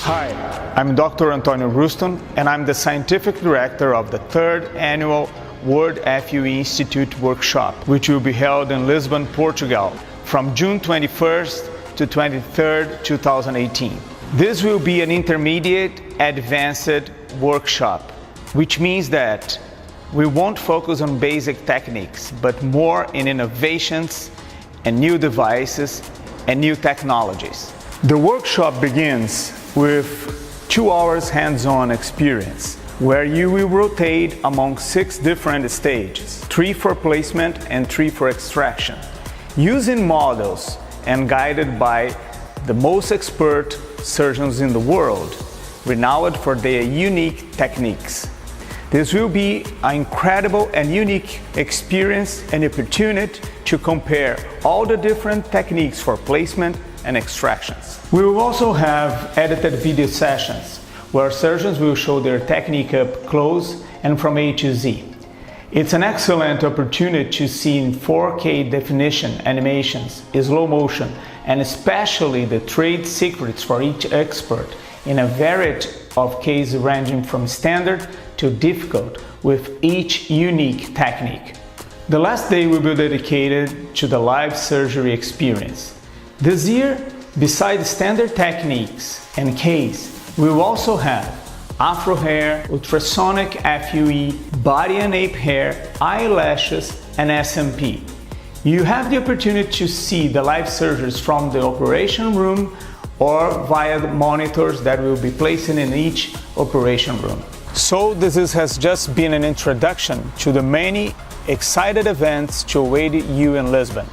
Hi, I'm Dr. Antonio Ruston, and I'm the Scientific Director of the 3rd Annual World FUE Institute Workshop, which will be held in Lisbon, Portugal, from June 21st to 23rd, 2018. This will be an intermediate advanced workshop, which means that we won't focus on basic techniques, but more in innovations and new devices and new technologies. The workshop begins with 2 hours hands-on experience, where you will rotate among 6 different stages, 3 for placement and 3 for extraction, using models and guided by the most expert surgeons in the world, renowned for their unique techniques. This will be an incredible and unique experience and opportunity to compare all the different techniques for placement and extractions. We will also have edited video sessions where surgeons will show their technique up close and from A to Z. It's an excellent opportunity to see in 4K definition animations, slow motion, and especially the trade secrets for each expert in a variety of cases ranging from standard to difficult with each unique technique. The last day will be dedicated to the live surgery experience. This year, besides standard techniques and case, we will also have afro hair, ultrasonic FUE, body and ape hair, eyelashes, and SMP. You have the opportunity to see the live surgeries from the operation room or via the monitors that will be placed in each operation room. So this has just been an introduction to the many excited events to await you in Lisbon,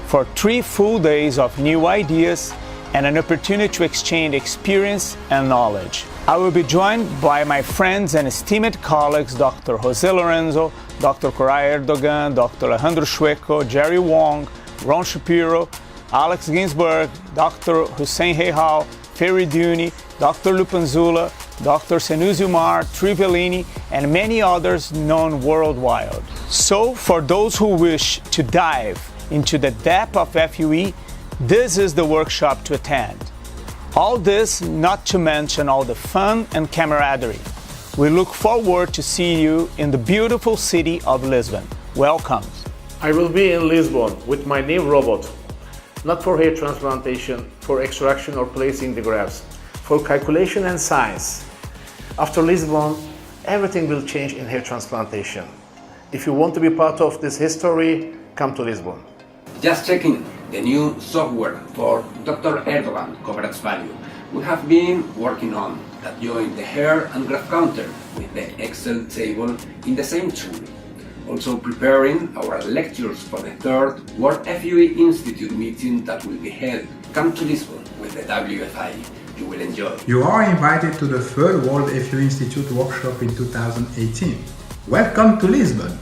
for 3 full days of new ideas and an opportunity to exchange experience and knowledge. I will be joined by my friends and esteemed colleagues Dr. Jose Lorenzo, Dr. Koray Erdogan, Dr. Alejandro Chueco, Jerry Wong, Ron Shapiro, Alex Ginsberg, Dr. Hussein Heihal, Ferry Duni, Dr. Lupanzula, Dr. Senuzzi Umar, Trivellini, and many others known worldwide. So, for those who wish to dive into the depth of FUE, this is the workshop to attend. All this not to mention all the fun and camaraderie. We look forward to see you in the beautiful city of Lisbon. Welcome. I will be in Lisbon with my new robot, not for hair transplantation, for extraction or placing the grafts, for calculation and science. After Lisbon, everything will change in hair transplantation. If you want to be part of this history, come to Lisbon. Just checking the new software for Dr. Erdogan coverage value we have been working on that join the hair and graft counter with the Excel table in the same tool. Also preparing our lectures for the 3rd World FUE Institute meeting that will be held. Come to Lisbon with the WFI. You will enjoy. You are invited to the 3rd World FUE Institute workshop in 2018. Welcome to Lisbon.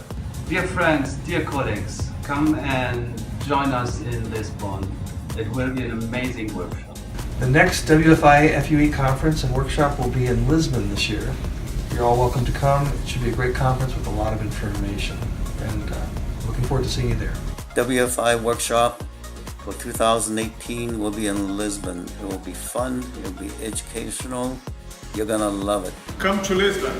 Dear friends, dear colleagues, come and join us in Lisbon. It will be an amazing workshop. The next WFI FUE conference and workshop will be in Lisbon this year. You're all welcome to come. It should be a great conference with a lot of information, and looking forward to seeing you there. WFI workshop for 2018 will be in Lisbon. It will be fun, it will be educational. You're gonna love it. Come to Lisbon.